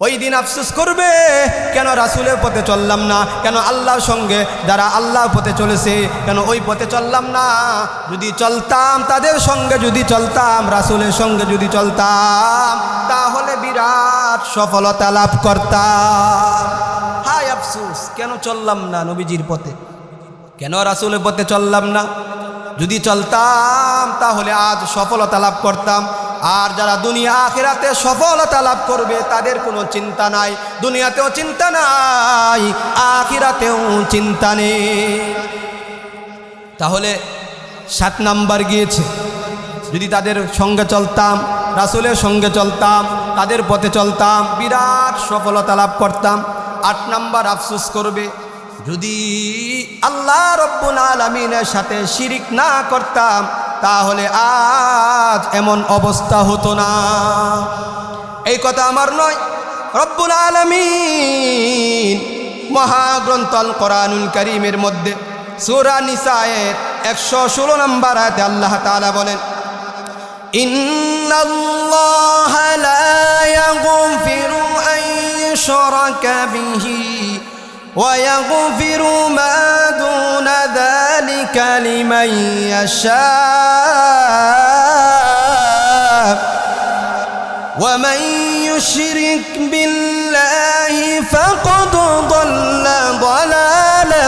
ওই দিন আফসোস করবে, কেন রাসূলের পথে চললাম না, কেন আল্লাহর সঙ্গে যারা আল্লাহর পথে চলেছে কেন ওই পথে চললাম না। যদি চলতাম তাদের সঙ্গে, যদি চলতাম রাসূলের সঙ্গে, যদি চলতাম তাহলে বিরাট সফলতা লাভ করতাম। হায় আফসোস, কেন চললাম না নবীজির পথে, কেন রাসূলের পথে চললাম না। যদি চলতাম তাহলে আজ সফলতা লাভ করতাম। আর যারা দুনিয়া আখিরাতে সফলতা লাভ করবে তাদের কোনো চিন্তা নাই, দুনিয়াতেও চিন্তা নাই, আখিরাতেও চিন্তা নেই। তাহলে 7 নাম্বার গিয়েছে। যদি তাদের সঙ্গে চলতাম, রাসূলের সঙ্গে চলতাম, তাদের পথে চলতাম, বিরাট সফলতা লাভ করতাম। 8 নাম্বার আফসোস করবে, যদি আল্লাহ রব্বুল আলামিনের সাথে শিরিক না করতাম তাহলে আজ এমন অবস্থা হতো না। এই কথা আমার নয়, রব্বুল আলামিন মহাগ্রন্থ আল কোরআনুল কারীমের মধ্যে সূরা নিসায়ের 116 নম্বর আয়াতে আল্লাহ তাআলা বলেন, ইন্নাল্লাহা লা ইয়াগফিরু আন ইউশরাকা বিহি ويغفر ما دون ذلك لمن يشاء ومن يشرك بالله فقد ضل ضلالا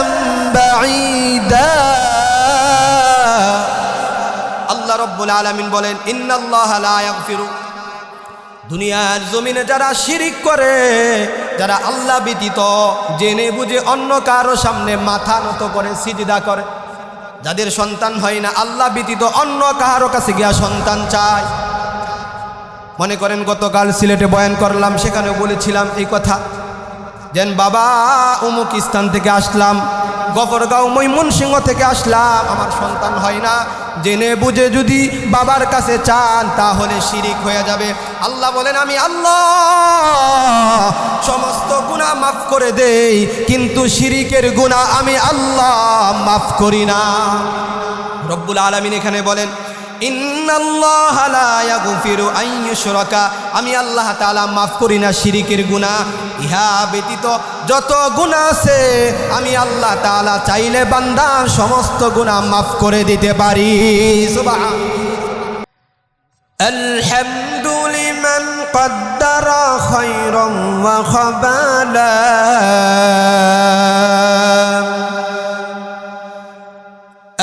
بعيدا। আল্লাহ রব্বুল আলামিন বলেন, ইন্নাল্লাহা লা ইয়াগফিরু, দুনিয়ার জমিনে যারা শিরিক করে, যারা আল্লাহ ব্যতীত জেনে বুঝে অন্য কারো সামনে মাথা নত করে সিজদা করে, যাদের সন্তান হয় না, আল্লাহ ব্যতীত অন্য কারো কাছে গিয়া সন্তান চায়। মনে করেন গতকাল সিলেটে বয়ান করলাম, সেখানে বলেছিলাম এই কথা, যেন বাবা অমুক স্থান থেকে আসলাম, গফরগাঁও ময়মনসিংহ থেকে আসলাম, আমার সন্তান হয় না, জেনে বুঝে যদি বাবার কাছে চান তাহলে শিরিক হয়ে যাবে। আল্লাহ বলেন, আমি আল্লাহ সমস্ত গুনাহ মাফ করে দেই, কিন্তু শিরিকের গুনাহ আমি আল্লাহ মাফ করি না। রব্বুল আলামিন এখানে বলেন, ইন্নাল্লাহা লা ইয়াগফিরু আন ইউশরাকা, আমি আল্লাহ তাআলা মাফ করি না শিরিকের গুনাহ। ইহা ব্যতীত যত গুনাহ আছে আমি আল্লাহ তাআলা চাইলে বান্দার সমস্ত গুনাহ মাফ করে দিতে পারি। সুবহান। আলহামদু লিমান কদ্দারা খায়রান ওয়া খাবালা,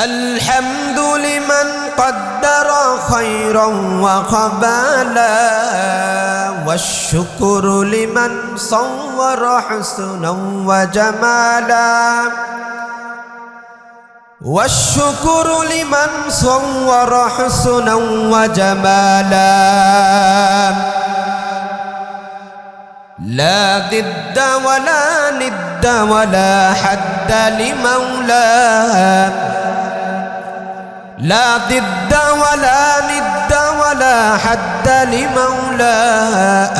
আলহামদু লিমান কদ্দারা খায়রান ওয়া খাবালা, ওয়াশ-শুকরু লিমান সাওয়ারা হুসনান ওয়া জামালা, ওয়াশ-শুকরু লিমান সাওয়ারা হুসনান ওয়া জামালা, লা দিদ্দা ওয়ালা নিদ্দা ওয়ালা হাদ্দা লিমাওলা, لا ضد ولا ند ولا حد لمولى،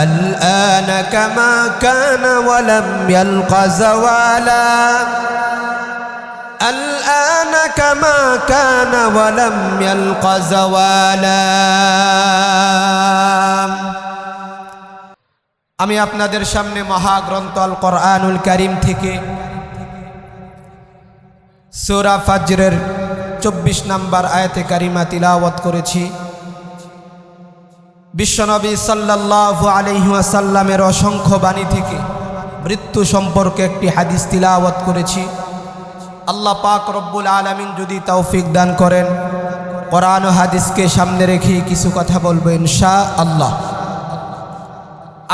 الآن كما كان ولم يلق زوالا، الآن كما كان ولم يلق زوالا। আমি আপনাদের সামনে মহাগ্রন্থ আল কোরআনুল কারীম থেকে সূরা ফাজরের 24 নম্বর আয়াতে কারিমা তিলাওয়াত করেছি। বিশ্বনবী সাল্লাল্লাহু আলাইহি ওয়াসাল্লামের অসংখ্য বাণী থেকে মৃত্যু সম্পর্কে একটি হাদিস তিলাওয়াত করেছি। আল্লাহ পাক রব্বুল আলামিন যদি তৌফিক দান করেন, কোরআন ও হাদিসকে সামনে রেখে কিছু কথা বলবো ইনশাআল্লাহ।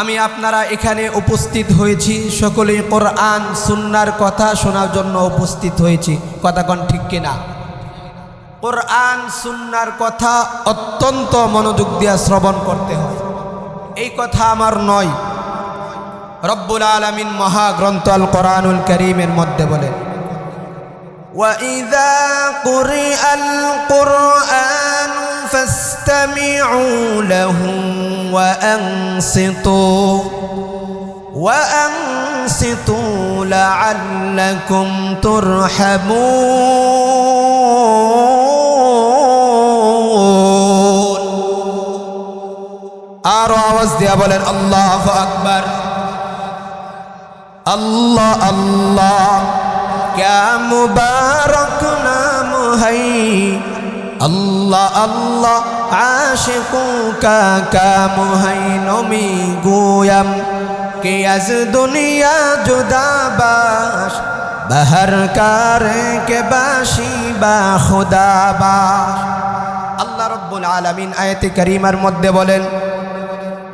আমি আপনারা এখানে উপস্থিত হয়েছি সকলেই কোরআন সুন্নাহর কথা শোনার জন্য উপস্থিত হয়েছি। কথা কোন ঠিক কিনা? কোরআন সুন্নাহর কথা অত্যন্ত মনোযোগ দিয়ে শ্রবণ করতে হয়। এই কথা আমার নয়, রব্বুল আলামিন মহাগ্রন্থ আল কোরআনুল কারীমের মধ্যে বলেন, ওয়াইযা কুরিআল কুরআনু ফাসতামিউ লাহু ওয়া আনসিতু লাআল্লাকুম তুরহামুন। আরো আওয়াজ দিয়া বলেন আল্লাহু আকবার। अल्लाह अल्लाह क्या मुबारक नाम है अल्लाह अल्लाह आशिकों का काम है नमी गोयम कि अज दुनिया जुदा बाश बहर कारे के बाशी बा खुदा बाश। अल्लाह रब्बुल आलमीन आयते करीमार मध्य बोलेन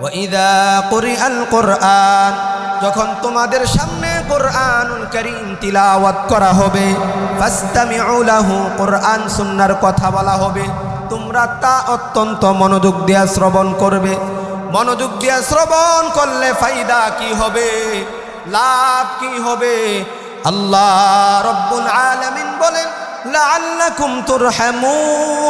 व इज़ा कुरिअल कुरआन যখন তোমাদের সামনে কুরআনুল কারীম তিলাওয়াত করা হবে ফাসতামিউ লাহু কুরআন সুন্নাহর কথা বলা হবে তোমরা তা অত্যন্ত মনোযোগ দিয়ে শ্রবণ করবে। মনোযোগ দিয়ে শ্রবণ করলে ফায়দা কি হবে, লাভ কি হবে? আল্লাহ রব্বুল আলামিন বলেন লাআল্লাকুম তুরহামুন।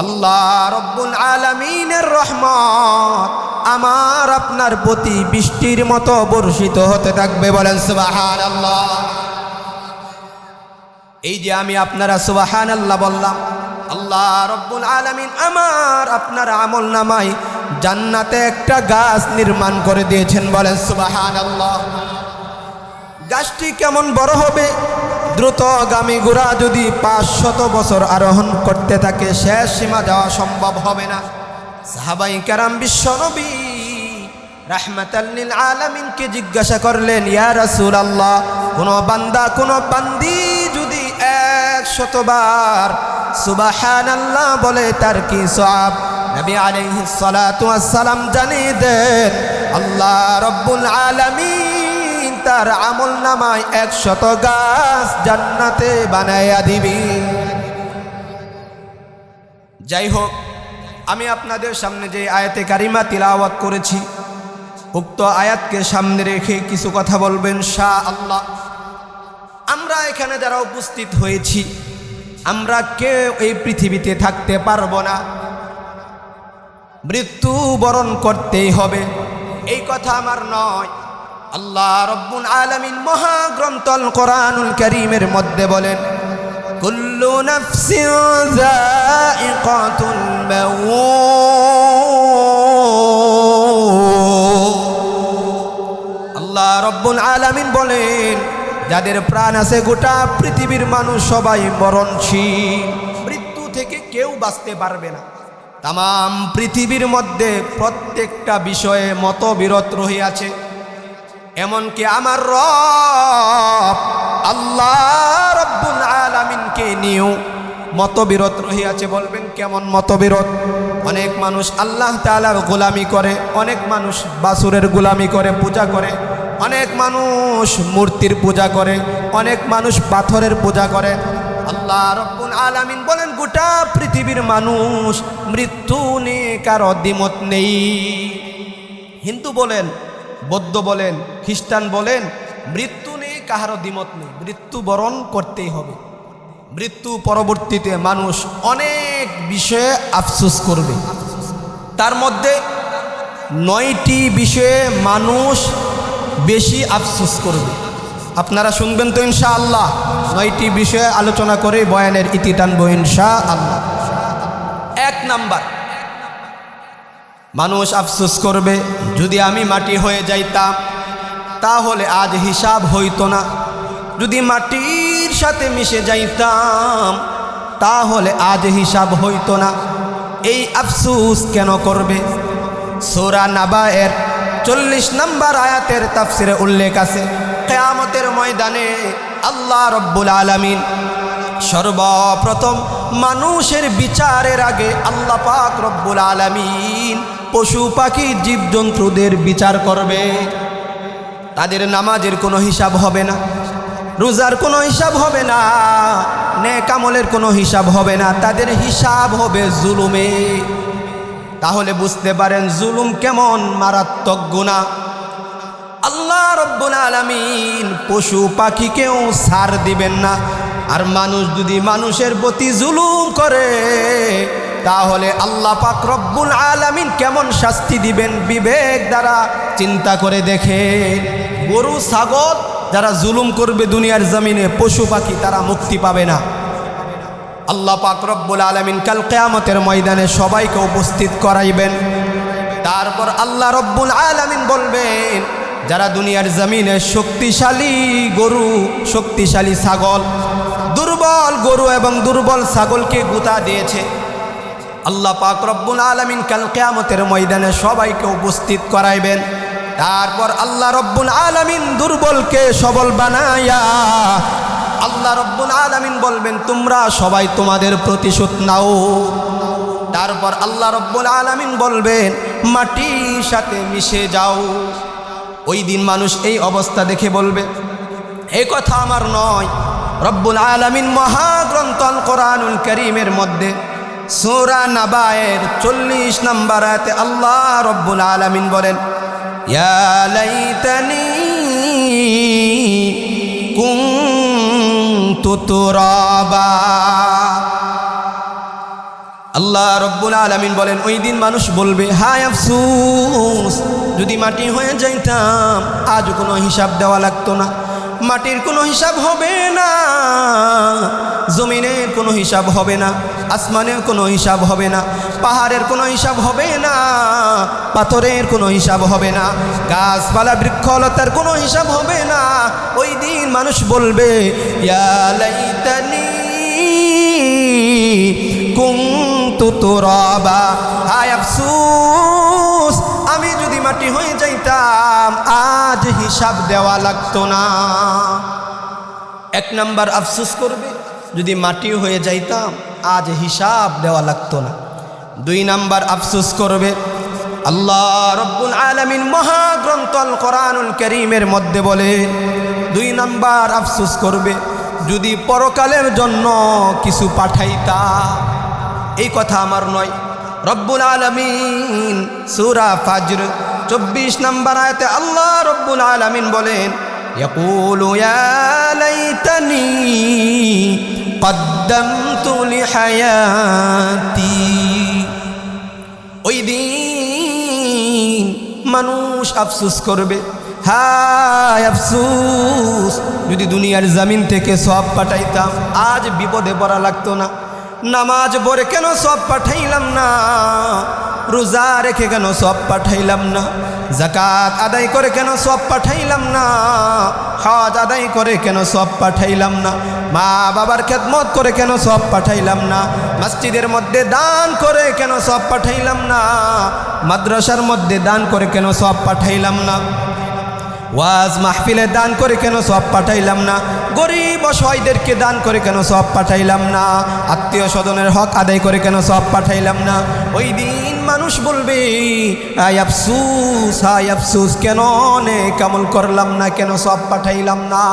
আল্লাহ রব্বুল আলামিনের রহমত আমার আপনার প্রতি বৃষ্টির মতো বর্ষিত হতে থাকবে। বলেন সুবহানাল্লাহ। এই যে আমি আপনারা সুবহানাল্লাহ বললাম, আল্লাহ রব্বুল আলামিন আমার আপনার আমল নামায় জান্নাতে একটা গাছ নির্মাণ করে দিয়েছেন। বলেন সুবহানাল্লাহ। গাছটি কেমন বড় হবে? দ্রুতগামী ঘোড়া যদি 500 বছর আরোহণ করতে থাকে শেষ সীমা যাওয়া সম্ভব হবে না। সাহাবায়ে কেরাম বিশ্বনবী রাহমাতাল লিল আলামিনকে জিজ্ঞাসা করলেন, ইয়া রাসূলুল্লাহ, কোন বান্দা কোন বান্দি যদি 100 বার সুবহানাল্লাহ বলে তার কি সওয়াব? নবী আলাইহিস সালাতু ওয়াস সালাম জানিয়ে দেন আল্লাহ রব্বুল আলামিন তার আমল নামায় 100 গাছ জান্নাতে বানায়া দিবি। যাই হোক, আমি আপনাদের সামনে যে আয়াতে কারিমা তিলাওয়াত করেছি উক্ত আয়াতকে সামনে রেখে কিছু কথা বলবেন ইনশাআল্লাহ। আমরা এখানে যারা উপস্থিত হয়েছি আমরা কেউ এই পৃথিবীতে থাকতে পারবো না, মৃত্যু বরণ করতেই হবে, এই কথা আমার নয়। আল্লাহ রব্বুল আলামিন মহাগ্রন্থ আল কোরআনুল কারীমের মধ্যে বলেন কুল্লু নাফসিন যায়িকাতুল মাউত। আল্লাহ রব্বুল আলামিন বলেন যাদের প্রাণ আছে গোটা পৃথিবীর মানুষ সবাই মরণশীল, মৃত্যু থেকে কেউ বাঁচতে পারবে না। তাম পৃথিবীর মধ্যে প্রত্যেকটা বিষয়ে মতবিরোধ রহিয়াছে, এমনকি আমার রব আল্লাহ রব্বুল আলামিনকে নিয়েও মতবিরোধ রহিয়াছে। বলবেন কেমন মতবিরোধ? অনেক মানুষ আল্লাহ তাআলার গোলামি করে, অনেক মানুষ বাছুরের গোলামি করে পূজা করে, অনেক মানুষ মূর্তির পূজা করে, অনেক মানুষ পাথরের পূজা করে। আল্লাহ রব্বুল আলামিন বলেন গোটা পৃথিবীর মানুষ মৃত্যু নিয়ে কারো দ্বিমত নেই। হিন্দু বলেন, বৌদ্ধ বলেন, খ্রিস্টান বলেন, মৃত্যু নিয়ে কাহারও দ্বিমত নেই, মৃত্যু বরণ করতেই হবে। মৃত্যু পরবর্তীতে মানুষ অনেক বিষয়ে আফসোস করবে, তার মধ্যে 9টি বিষয়ে মানুষ বেশি আফসোস করবে। আপনারা শুনবেন তো ইনশাআল্লাহ। 9টি বিষয়ে আলোচনা করে বয়ানের ইতি টানবো ইনশাআল্লাহ। 1 নাম্বার, মানুষ আফসোস করবে যদি আমি মাটি হয়ে যাইতাম তাহলে আজ হিসাব হইতো না, যদি মাটির সাথে মিশে যাইতাম তাহলে আজ হিসাব হইতো না। এই আফসোস কেন করবে? সূরা নাবায়ের 40 নম্বর আয়াতের তাফসিরে উল্লেখ আছে কিয়ামতের ময়দানে আল্লাহ রব্বুল আলামিন সর্বপ্রথম মানুষের বিচারের আগে আল্লাহ পাক রব্বুল আলামিন পশু পাখি জীবজন্তুদের বিচার করবে। তাদের নামাজের কোনো হিসাব হবে না, রোজার কোনো হিসাব হবে না, নেক আমলের কোনো হিসাব হবে না, তাদের হিসাব হবে জুলুমে। তাহলে বুঝতে পারেন জুলুম কেমন মারাত্মক গুনাহ। আল্লাহ রব্বুল আলামিন পশু পাখিকেও ছাড় দিবেন না। আর মানুষ যদি মানুষের প্রতি জুলুম করে তাহলে আল্লাহ পাক রব্বুল আলামিন কেমন শাস্তি দিবেন বিবেক দ্বারা চিন্তা করে দেখেন। গরু ছাগল যারা জুলুম করবে দুনিয়ার জমিনে, পশু পাখি তারা মুক্তি পাবে না। আল্লাহ পাক রব্বুল আলামিন কাল কিয়ামতের ময়দানে সবাইকে উপস্থিত করাইবেন। তারপর আল্লাহ রব্বুল আলামিন বলবেন যারা দুনিয়ার জমিনে শক্তিশালী গরু, শক্তিশালী ছাগল, দুর্বল গরু এবং দুর্বল ছাগলকে গুতা দিয়েছে, আল্লাহ পাক রব্বুল আলামিন কাল কিয়ামতের ময়দানে সবাইকে উপস্থিত করাইবেন। তারপর আল্লাহ রব্বুল আলামিন দুর্বলকে সবল বানায়া আল্লাহ রব্বুল আলামিন বলবেন, তোমরা সবাই তোমাদের প্রতিশোধ নাও। তারপর আল্লাহ রব্বুল আলামিন বলবেন, মাটির সাথে মিশে যাও। ওই দিন মানুষ এই অবস্থা দেখে বলবে, এই কথা আমার নয়। রব্বুল আলামিন মহাগ্রন্থ আল কোরআনুল কারীমের মধ্যে সূরা নাবায়ের 40 নম্বর আয়াতে আল্লাহ রব্বুল আলামিন বলেন, ইয়া লাইতানি কুনতু তুরাবা। আল্লাহ রব্বুল আলামিন বলেন, ওই দিন মানুষ বলবে, হায় আফসোস, যদি মাটি হয়ে যাইতাম আজ কোনো হিসাব দেওয়া লাগতো না। মাটির কোনো হিসাব হবে না, জমিনের কোনো হিসাব হবে না, আসমানের কোনো হিসাব হবে না, পাহাড়ের কোনো হিসাব হবে না, পাথরের কোনো হিসাব হবে না, গাছপালা বৃক্ষলতার কোনো হিসাব হবে না। ওই দিন মানুষ বলবে, ইয়া লাইতানি কুনতু তুরাবা, হায় আফসোস, আমি যদি মাটি হয়ে যাইতাম আজ হিসাব দেওয়া লাগতো না। এক নাম্বার আফসোস করবে, যদি মাটি হয়ে যাইতাম আজ হিসাব দেওয়া লাগতো না। 2 নাম্বার আফসোস করবে, আল্লাহ রব্বুল আলামিন মহাগ্রন্থ আল কোরআনুল কারীমের মধ্যে বলে, 2 নাম্বার আফসোস করবে, যদি পরকালের জন্য কিছু পাঠাইতা। এই কথা আমার নয়। রব্বুল আলামিন সূরা ফাজর 24 নম্বর আয়াতে আল্লাহ রব্বুল আলামিন বলেন, ইয়াকুলু ইয়া লাইতানি কদ্দামতু লিহায়াতি। ওই দিন মানুষ আফসোস করবে, হায় আফসোস, যদি দুনিয়ার জমিন থেকে সব পাঠাইতাম আজ বিপদে পড়া লাগতো না। নামাজ পড়ে কেন সব পাঠাইলাম না, রোজা রেখে কেন সব পাঠাইলাম না, যাকাত আদায় করে কেন সব পাঠাইলাম না, হজ আদায় করে কেন সব পাঠাইলাম না, মা বাবার খেদমত করে কেন সব পাঠাইলাম না, মসজিদের মধ্যে দান করে কেন সব পাঠাইলাম না, মাদ্রাসার মধ্যে দান করে কেন সব পাঠাইলাম না, ওয়াজ মাহফিলে দান করে কেন সব পাঠাইলাম না, গরিব অসহায়দেরকে দান করে কেন সব পাঠাইলাম না, আত্মীয় স্বজনের হক আদায় করে কেন সব পাঠাইলাম না। ওই দিন মানুষ বলবে, হায় আফসোস, হায় আফসোস, কেন নেক আমল করলাম না, কেন সব পাঠাইলাম না।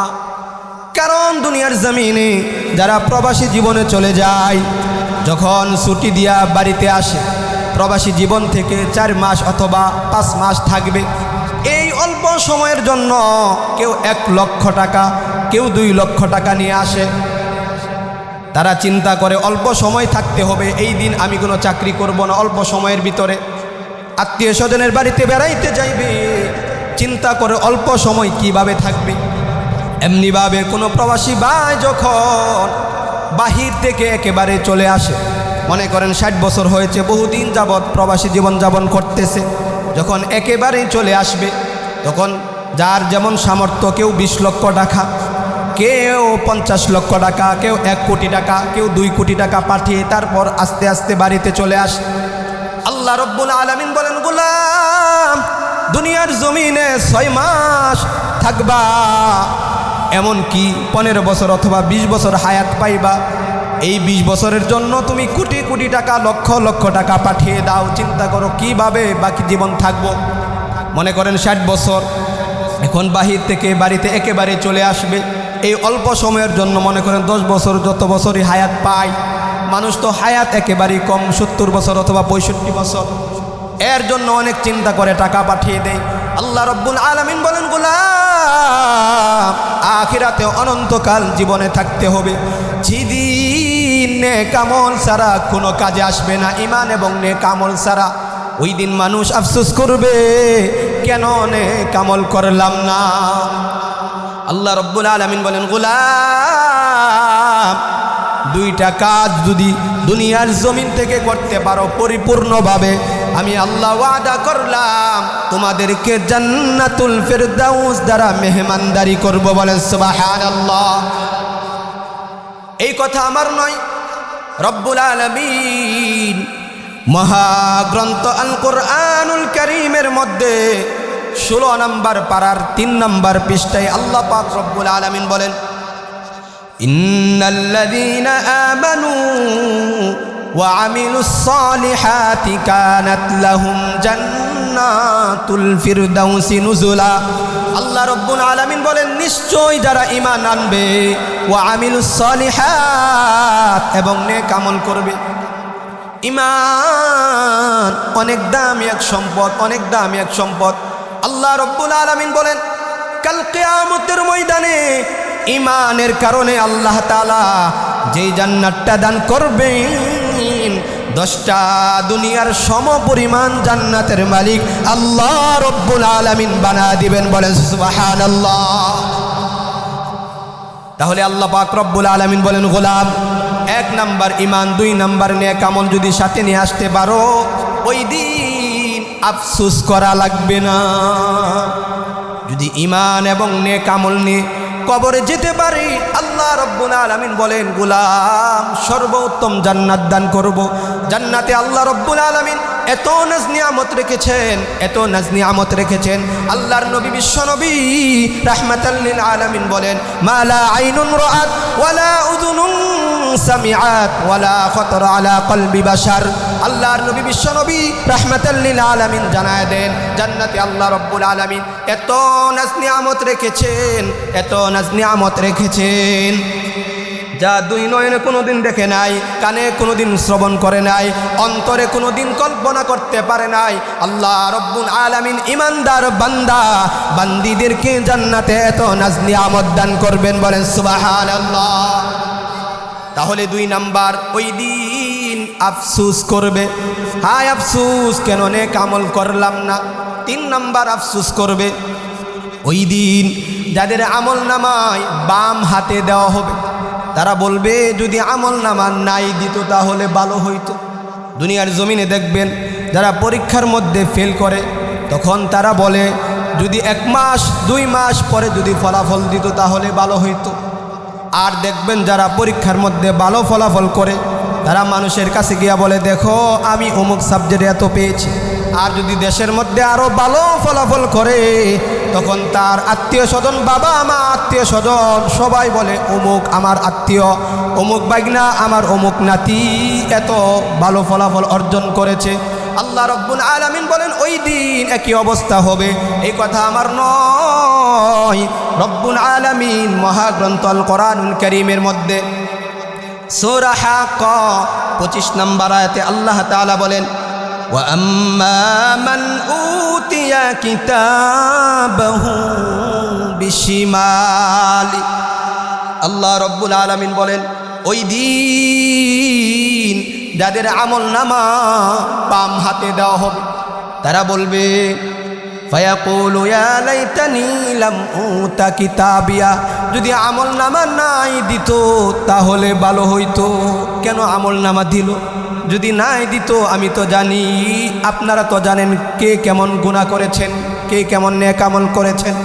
কারণ দুনিয়ার জমিনে যারা প্রবাসী জীবনে চলে যায়, যখন ছুটি দিয়া বাড়িতে আসে, প্রবাসী জীবন থেকে 4 মাস অথবা 5 মাস থাকবে। এই অল্প সময়ের জন্য কেউ 1 লক্ষ টাকা, কেউ 2 লক্ষ টাকা নিয়ে আসে। তারা চিন্তা করে অল্প সময় থাকতে হবে, এই দিন আমি কোনো চাকরি করব না, অল্প সময়ের ভিতরে আত্মীয় স্বজনের বাড়িতে বেড়াইতে যাইবে, চিন্তা করে অল্প সময় কিভাবে থাকবে। এমনিভাবে কোনো প্রবাসী ভাই যখন বাহির থেকে একেবারে চলে আসে, মনে করেন 60 বছর হয়েছে, বহুদিন যাবৎ প্রবাসী জীবন যাপন করতেছে, যখন একেবারেই চলে আসবে, তখন যার যেমন সামর্থ্য, কেউ 20 লক্ষ টাকা, কেউ 50 লক্ষ টাকা, কেউ 1 কোটি টাকা, কেউ 2 কোটি টাকা পাঠিয়ে তারপর আস্তে আস্তে বাড়িতে চলে আসে। আল্লাহ রব্বুল আলামিন বলেন, গোলাম, দুনিয়ার জমিনে 6 মাস থাকবা, এমন কি 15 বছর অথবা 20 বছর হায়াত পাইবা। এই 20 বছরের জন্য তুমি কোটি কোটি টাকা, লক্ষ লক্ষ টাকা পাঠিয়ে দাও। চিন্তা করো কিভাবে বাকি জীবন থাকবো। মনে করেন 60 বছর, এখন বাহির থেকে বাড়িতে একেবারে চলে আসবে, এই অল্প সময়ের জন্য মনে করেন 10 বছর, যত বছরই হায়াত পায়, মানুষ তো হায়াত একেবারেই কম, 70 বছর অথবা 65 বছর। এর জন্য অনেক চিন্তা করে টাকা পাঠিয়ে দেয়। আল্লাহ রব্বুল আলামিন বলেন, গোলাম, আখিরাতে অনন্তকাল জীবনে থাকতে হবে, যেদিন নেক আমল ছাড়া কোনো কাজে আসবে না, ঈমান এবং নেক আমল ছাড়া। ওই দিন মানুষ আফসোস করবে, কেন নেক আমল করলাম না। আল্লাহ রব্বুল আলামিন বলেন, গোলাম, 2টা কাজ যদি দুনিয়ার জমিন থেকে করতে পারো পরিপূর্ণভাবে, আমি আল্লাহ ওয়াদা করলাম তোমাদেরকে জান্নাতুল ফিরদাউস দ্বারা মেহমানদারি করব। বলেন সুবহানাল্লাহ। এই কথা আমার নয়, রব্বুল আলামিন মহাগ্রন্থ আল কোরআনুল কারীমের মধ্যে 16 নম্বর পারার 3 নম্বর পৃষ্ঠায় আল্লাহ পাক রব্বুল আলামিন বলেন, ইন্নাল্লাযীনা আমানু ওয়া আমিলুস সালিহাতি কানাত লাহুম জান্নাতুল ফিরদাউসি নুজুলা। আল্লাহ রব্বুল আলামিন বলেন, নিশ্চয় যারা ঈমান আনবে, ওয়া আমিলুস সালিহাত এবং নেক আমল করবে। ঈমান অনেক দামি এক সম্পদ, অনেক দামি এক সম্পদ। আল্লাহ রব্বুল আলামিন বলেন, কাল কিয়ামতের ময়দানে ঈমানের কারণে আল্লাহ তাআলা যেই জান্নাতটা দান করবেন, 10টা দুনিয়ার সমপরিমাণ জান্নাতের মালিক আল্লাহ রব্বুল আলামিন বানা দিবেন। বলেন সুবহানাল্লাহ। তাহলে আল্লাহ পাক রব্বুল আলামিন বলেন, গোলাম 1 নাম্বার ঈমান, 2 নাম্বার নেক আমল যদি সাথে নিয়ে আসতে পারো, ওই দিন আফসোস করা লাগবে না। যদি ঈমান এবং নেক আমল নিয়ে কবরে যেতে পারি, আল্লাহ রব্বুল আলামিন বলেন, গোলাম সর্বোত্তম জান্নাত দান করব। জান্নাতে আল্লাহ রব্বুল আলামিন এত নাজ নিয়ামত রেখেছেন, এত নাজ নিয়ামত রেখেছেন। আল্লাহর নবী বিশ্ব নবী রাহমাতাল লিল আলামিন বলেন, মালা আইনুন রাআত ওয়ালা উযুনুন সামিআত ওয়ালা খাতার আলা কলবি বাশার। আল্লাহর নবী বিশ্ব নবী রাহমাতাল লিল আলামিন জানায় দেন, জান্নাতে আল্লাহ রব্বুল আলামিন এত নাজ নিয়ামত রেখেছেন, এত নাজ নিয়ামত রেখেছেন, যা 2 নয়নে কোনোদিন দেখে নাই, কানে কোনোদিন শ্রবণ করে নাই, অন্তরে কোনোদিন কল্পনা করতে পারে নাই। আল্লাহ রব্বুল আলামিন ইমানদার বান্দা বান্দীদেরকে জান্নাতে এত নাজ নিয়ামত দান করবেন। বলেন সুবহানাল্লাহ। তাহলে 2 নাম্বার, ওই দিন আফসোস করবে, হায় আফসোস কেন নেক আমল করলাম না। 3 নাম্বার আফসোস করবে, ওই দিন যাদের আমল নামায় বাম হাতে দেওয়া হবে, তারা বলবে যদি আমল নামা নাই দিত তাহলে ভালো হইতো। দুনিয়ার জমিনে দেখবেন যারা পরীক্ষার মধ্যে ফেল করে, তখন তারা বলে যদি 1 মাস 2 মাস পরে যদি ফলাফল দিত তাহলে ভালো হইতো। আর দেখবেন যারা পরীক্ষার মধ্যে ভালো ফলাফল করে, তারা মানুষের কাছে গিয়া বলে, দেখো আমি অমুক সাবজেক্টে এত পেয়েছি। আর যদি দেশের মধ্যে আরও ভালো ফলাফল করে, তখন তার আত্মীয় স্বজন, বাবা মা আত্মীয় স্বজন সবাই বলে, অমুক আমার আত্মীয়, অমুক বাগনা আমার অমুক নাতি এত ভালো ফলাফল অর্জন করেছে। আল্লাহ রব্বুল আলামিন বলেন, ওই দিন একই অবস্থা হবে। এই কথা আমার নয়, রব্বুল আলামিন মহাগ্রন্থ আল কোরআনুল কারীমের মধ্যে সূরা হাক্কা 25 নম্বর আয়াতে আল্লাহ তাআলা বলেন, ওয়া আম্মা মান উতিয়া কিতাবাহু বিশিমালি। আল্লাহ রব্বুল আলামিন বলেন, ওই দিন যাদের আমল নামা বাম হাতে দেওয়া হবে, তারা বলবে, ফায়াকুলু ইয়া লাইতানি লাম উতা কিতাবিয়া। যদি আমল নামা নাই দিত তাহলে ভালো হইতো, কেন আমল নামা দিল? যদি নাই দিত আমি তো জানি, আপনারা তো জানেন কে কেমন গুনাহ করেছেন, কে কেমন নেক আমল করেছেন।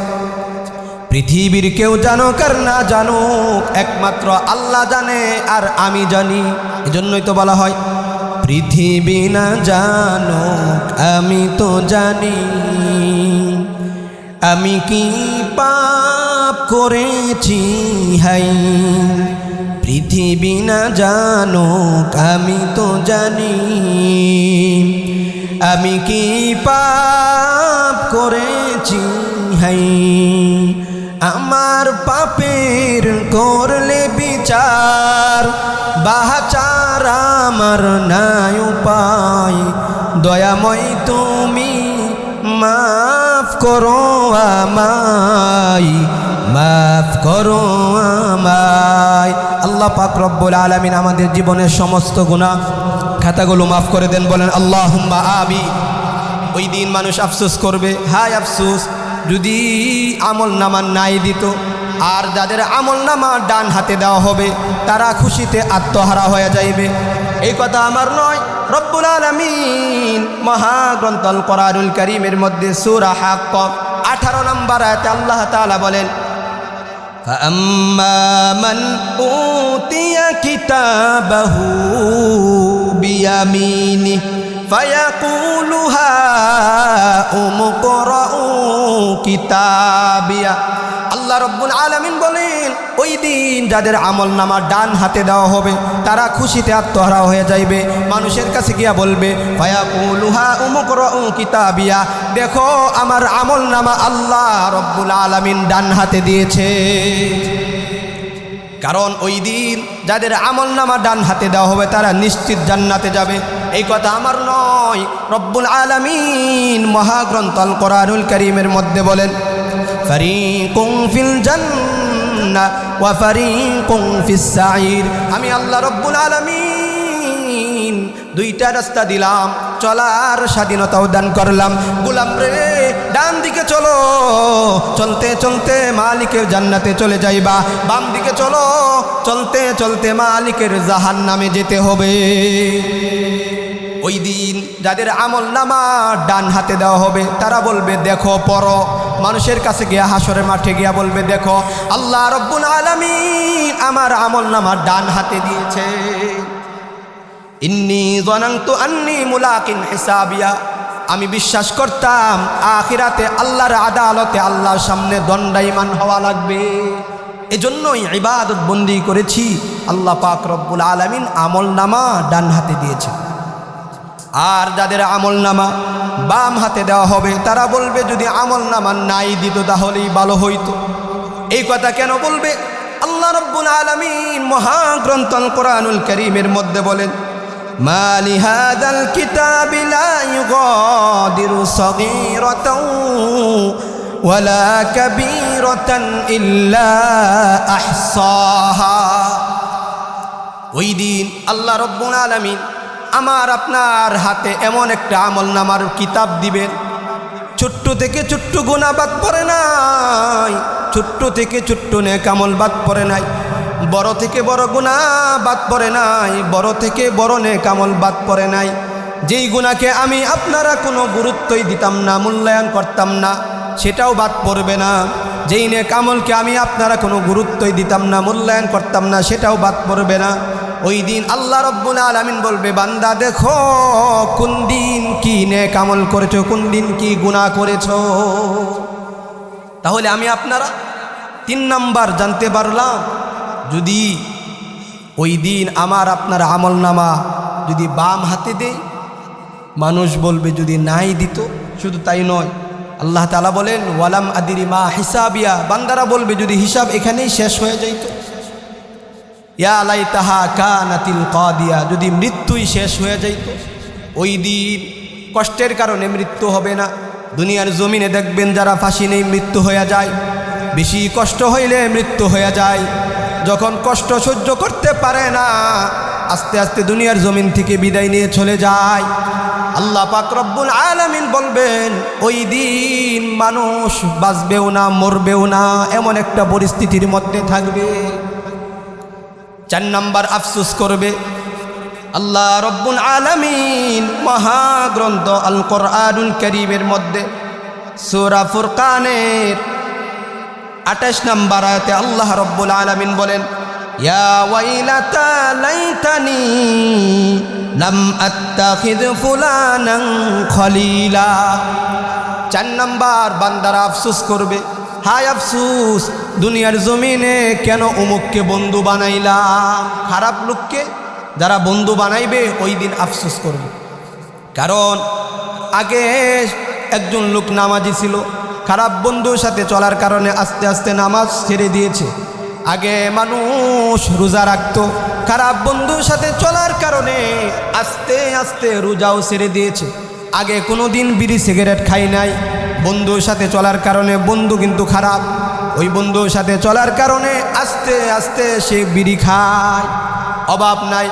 পৃথিবীর কেউ জানুক আর না জানুক, একমাত্র আল্লাহ জানে আর আমি জানি। এজন্যই তো বলা হয়, পৃথিবী না জানুক আমি তো জানি, আমি কি পাপ করেছি হাই। পৃথিবী না জানুক আমি তো জানি, আমি কি পাপ করেছি হাই। আমার পাপের করলে বিচার, বাহাচার আমার নাই উপায়। দয়াময় তুমি মাফ করো আমায়, মাফ করো আমায়। আল্লাহ পাক রব্বুল আলামিন আমাদের জীবনের সমস্ত গুনাহ খাতাগুলো মাফ করে দেন। বলেন আল্লাহুম্মা আমিন। ওই দিন মানুষ আফসোস করবে, হায় আফসোস যদি আমল নামা নাই দিত। আর যাদের আমল নামা ডান হাতে দেওয়া হবে, তারা খুশিতে আত্মহারা হয়ে যাইবে। এই কথা আমার নয়, রব্বুল আলামিন মহাগ্রন্থ আল কোরআনুল কারীমের মধ্যে সূরা হাক্ক 18 নম্বর আয়াতে আল্লাহ তাআলা বলেন, فأما من أوتي كتابه بيمينه فيقول هاؤم اقرءوا كتابيه। আল্লাহ রব্বুল আলামিন বলেন, ওই দিন যাদের আমল নামা ডান হাতে দেওয়া হবে তারা খুশিতে আত্মহারা হয়ে যাইবে। মানুষের কাছে গিয়া বলবে, ফায়াকুলু হাউম ইকরাউ কিতাবিয়া, দেখো আমার আমল নামা আল্লাহ রব্বুল আলামিন ডান হাতে দিয়েছে। কারণ ওই দিন যাদের আমল নামা ডান হাতে দেওয়া হবে তারা নিশ্চিত জান্নাতে যাবে। এই কথা আমার নয়, রব্বুল আলামিন মহাগ্রন্থ আল কোরআনুল কারীমের মধ্যে বলেন, ফারিকুম ফিল জান্নাহ ওয়া ফারিকুম ফিস সাঈর। আমি আল্লাহ রব্বুল আলামিন দুইটা রাস্তা দিলাম, চলার স্বাধীনতাও দান করলাম। গোলাম রে, ডান দিকে চলো, চলতে চলতে মালিকের জান্নাতে চলে যাইবা। বাম দিকে চলো, চলতে চলতে মালিকের জাহান্নামে যেতে হবে। ওই দিন যাদের আমল নামা ডান হাতে দেওয়া হবে তারা বলবে, দেখো পড়ো। মানুষের কাছে গিয়া হাসরের মাঠে গিয়া বলবে, দেখো আল্লাহ রব্বুল আলামিন আমার আমল নামা ডান হাতে দিয়েছে। ইন্নী যানানতু আন্নী মুলাকিন হিসাবিয়া, আমি বিশ্বাস করতাম আখিরাতে আল্লাহর আদালতে আল্লাহর সামনে দণ্ডায়মান হওয়া লাগবে, এজন্যই ইবাদত বন্দি করেছি। আল্লাহ পাক রব্বুল আলামিন আমল নামা ডান হাতে দিয়েছে। আর যাদের আমল নামা বাম হাতে দেওয়া হবে তারা বলবে, যদি আমল নামা নাই দিত তাহলেই ভালো হইতো। এই কথা কেন বলবে? আল্লাহ রব্বুল আলামিন মহাগ্রন্থ আল কোরআনুল কারীমের মধ্যে বলেন, মা লিহাযাল কিতাবি লা ইউগাদিরু সগীরাতাও ওয়ালা কাবীরাতান ইল্লা আহসাহা। ওই দিন আল্লাহ রব্বুল আলামিন আমার আপনার হাতে এমন একটা আমল নামার কিতাব দিবেন, ছোট্ট থেকে ছোট্ট গুনাহ বাদ পড়ে নাই, ছোট্ট থেকে ছোট্ট নেক আমল বাদ পড়ে নাই, বড় থেকে বড় গুনাহ বাদ পড়ে নাই, বড় থেকে বড় নেক আমল বাদ পড়ে নাই। যেই গুনাহকে আমি আপনারা কোনো গুরুত্বই দিতাম না, মূল্যায়ন করতাম না, সেটাও বাদ পড়বে না। যেই নেক আমলকে আমি আপনারা কোনো গুরুত্বই দিতাম না, মূল্যায়ন করতাম না, সেটাও বাদ পড়বে না। ওই দিন আল্লাহ রব্বুল আলামিন বলবে, বান্দা দেখো কোন দিন কি নেক আমল করেছো, কোন দিন কি গুনাহ করেছো। তাহলে আমি আপনারা 3 নাম্বার জানতে পারলাম, যদি ওই দিন আমার আপনার আমল নামা যদি বাম হাতে দেই, মানুষ বলবে যদি নাই দিত। শুধু তাই নয়, আল্লাহ তাআলা বলেন, ওয়ালাম আদিরি মা হিসাবিয়া, বান্দারা বলবে যদি হিসাব এখানেই শেষ হয়ে যাইত। ইয়া লাইতাহা কানাতিল কাদিয়া, যদি মৃত্যুই শেষ হয়ে যাইত। ওই দিন কষ্টের কারণে মৃত্যু হবে না। দুনিয়ার জমিনে দেখবেন যারা ফাঁসি নেই মৃত্যু হয়ে যায়, বেশি কষ্ট হইলে মৃত্যু হয়ে যায়। যখন কষ্ট সহ্য করতে পারে না, আস্তে আস্তে দুনিয়ার জমিন থেকে বিদায় নিয়ে চলে যায়। আল্লাহ পাক রব্বুল আলামিন বলবেন, ওই দিন মানুষ বাঁচবেও না, মরবেও না, এমন একটা পরিস্থিতির মধ্যে থাকবে। 4 নাম্বার আফসোস করবে। আল্লাহ রব্বুল আলামিন মহাগ্রন্থ আল কোরআনুল কারীমের মধ্যে সূরা ফুরকানের 28 নম্বর আয়াতে আল্লাহ রব্বুল আলামিন বলেন, ইয়া ওয়াইলাতা লাইতানি লাম আত্তাখিয ফুলানান খলিলা। 4 নম্বর বান্দারা আফসোস করবে, হায় আফসোস, দুনিয়ার জমিনে কেন অমুককে বন্ধু বানাইলাম। খারাপ লোককে যারা বন্ধু বানাইবে ওই দিন আফসোস করবে। কারণ আগে একজন লোক নামাজি ছিল, খারাপ বন্ধুর সাথে চলার কারণে আস্তে আস্তে নামাজ ছেড়ে দিয়েছে। আগে মানুষ রোজা রাখত, খারাপ বন্ধুর সাথে চলার কারণে আস্তে আস্তে রোজাও ছেড়ে দিয়েছে। আগে কোনো দিন বিড়ি সিগারেট খাই নাই, বন্ধুর সাথে চলার কারণে, বন্ধু কিন্তু খারাপ, ওই বন্ধুর সাথে চলার কারণে আস্তে আস্তে সে বিড়ি খায়, অভাব নাই।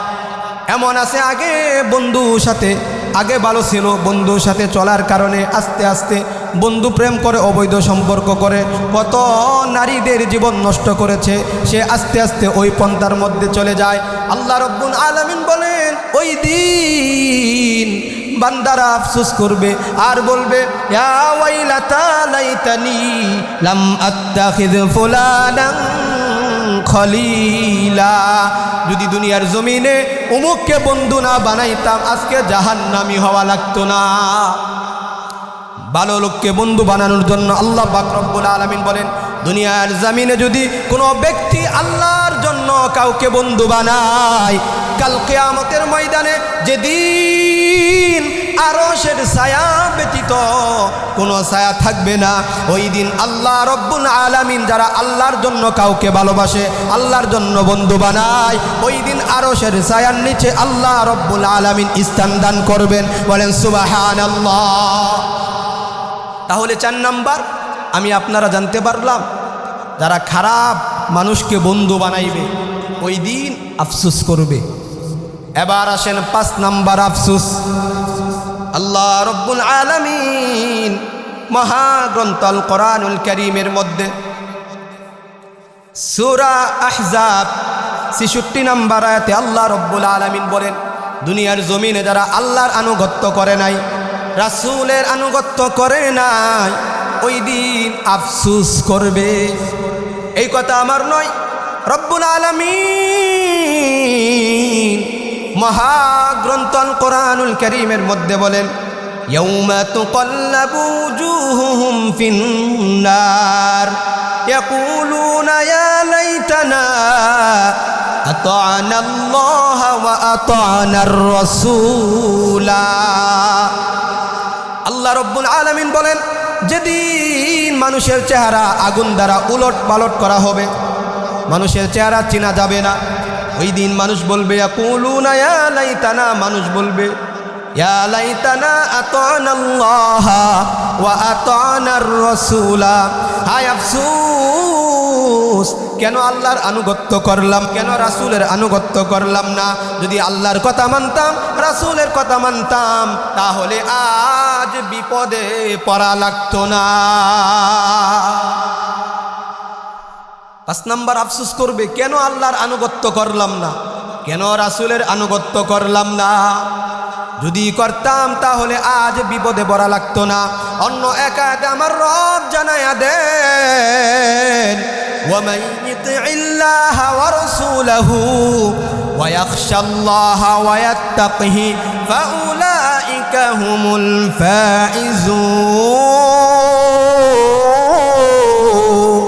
এমন আছে আগে বন্ধুর সাথে আগে ভালো ছিল, বন্ধুর সাথে চলার কারণে আস্তে আস্তে বন্ধু প্রেম করে, অবৈধ সম্পর্ক করে, কত নারীদের জীবন নষ্ট করেছে, সে আস্তে আস্তে ওই পন্থার মধ্যে চলে যায়। আল্লাহ রব্বুল আলামিন বলেন, ওই দিন বান্দারা আফসোস করবে আর বলবে ইয়া ওয়াইলাতা লাইতানি লাম আত্তাখিয ফুলানান খলিলা, যদি দুনিয়ার জমিনে অমুককে বন্ধু না বানাইতাম আজকে জাহান্নামী হওয়া লাগতো না। ভালো লোককে বন্ধু বানানোর জন্য আল্লাহ পাক রব্বুল আলামিন বলেন, দুনিয়ার জমিনে যদি কোনো ব্যক্তি আল্লাহর জন্য কাউকে বন্ধু বানায়, কাল কিয়ামতের ময়দানে যেদিন আরশের ছায়া ব্যতীত কোনো ছায়া থাকবে না, ওই দিন আল্লাহ রব্বুল আলামিন যারা আল্লাহর জন্য কাউকে ভালোবাসে, আল্লাহর জন্য বন্ধু বানায়, ওই দিন আরশের ছায়ার নিচে আল্লাহ রব্বুল আলামিন স্থান দান করবেন। বলেন সুবহানাল্লাহ। তাহলে 4 নাম্বার আমি আপনারা জানতে পারলাম, যারা খারাপ মানুষকে বন্ধু বানাইবে ওই দিন আফসোস করবে। এবার আসেন 5 নাম্বার আফসোস। আল্লাহ রব্বুল আলামিন মহাগ্রন্থ আল কোরআনুল কারীমের মধ্যে সূরা আহজাব 66 নম্বর আয়াতে আল্লাহ রব্বুল আলামিন বলেন, দুনিয়ার জমিনে যারা আল্লাহর আনুগত্য করে নাই, রাসূলের আনুগত্য করে নাই, ওই দিন আফসোস করবে। এই কথা আমার নয়, রব্বুল আলামিন মহাগ্রন্থ আল কোরআনুল কারীমের মধ্যে বলেন, ইয়াউমা তুকাল্লাবু উজুহুহুম ফিন্নার ইয়াকুলুনা ইয়া লাইতানা আতা'না আল্লাহ ওয়া আতা'নার রাসূলা। আল্লাহ রব্বুল আলামিন বলেন, যেদিন মানুষের চেহারা আগুন দ্বারা উলট পালট করা হবে, মানুষের চেহারা চেনা যাবে না, ওই দিন মানুষ বলবে ইয়াকুলুনা ইয়া লাইতানা, মানুষ বলবে ইয়া লাইতানা আতা'নাল্লাহ ওয়া আতা'নার রাসূলা। হায় আফসোস, কেন আল্লাহর আনুগত্য করলাম, কেন রাসূলের আনুগত্য করলাম না। যদি আল্লাহর কথা মানতাম, রাসূলের কথা মানতাম, তাহলে আজ বিপদে পড়া লাগতো না। 5 নাম্বার আফসোস করবে, কেন আল্লাহর আনুগত্য করলাম না, কেন রাসূলের আনুগত্য করলাম না। যদি করতাম তাহলে আজ বিপদে পড়া লাগতো না। অন্য এক আয়াতে আমার রব জানায়া দেন, ওয়ামান ইউতিইল্লাহা ওয়া রাসূলাহু ওয়া ইয়াখশাল্লাহা ওয়া ইয়াত্তাকিহি ফাউলাইকা হুমুল ফাইজুন।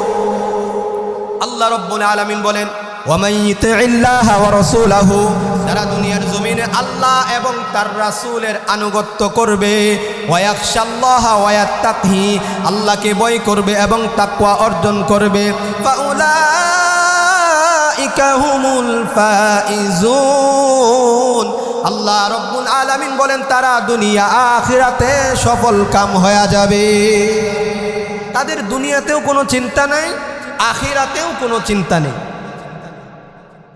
আল্লাহ রাব্বুল আলামিন বলেন, ওয়ামান ইউতিইল্লাহা ওয়া রাসূলাহু, যারা দুনিয়ার জমিনে আল্লাহ এবং তার রাসূলের আনুগত্য করবে, ওয়া ইয়াখশাল্লাহা ওয়া ইয়াত্তাকিহি, আল্লাহকে ভয় করবে এবং তাকওয়া অর্জন করবে, ফাউলাইকা হুমুল ফাইজুন। আল্লাহ রাব্বুল আলামিন বলেন, তারা দুনিয়া আখিরাতে সফল কাম হয়ে যাবে। তাদের দুনিয়াতেও কোনো চিন্তা নাই, আখিরাতেও কোনো চিন্তা নেই।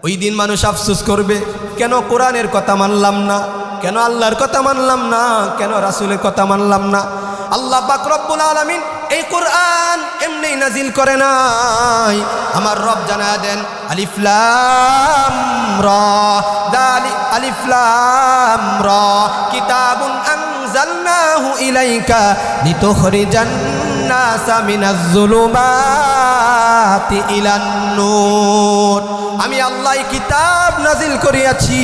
ওই দিন মানুষ আফসোস করবে, কেন কোরআনের কথা মানলাম না, কেন আল্লাহর কথা মানলাম না, কেন রাসূলের কথা মানলাম না। আল্লাহ পাক রব্বুল আলামিন এই কোরআন এমনি নাজিল করে নাই, আমার রব জানায়া দেন, আলিফ লাম রা, আলিফ লাম রা, কিতাবুন আনজালনাহু ইলাইকা লিতুখরিজান নাসা মিনাজ যুলুমাতি ইলান নূর। আমি আল্লাহ কিতাব নাজিল করিয়াছি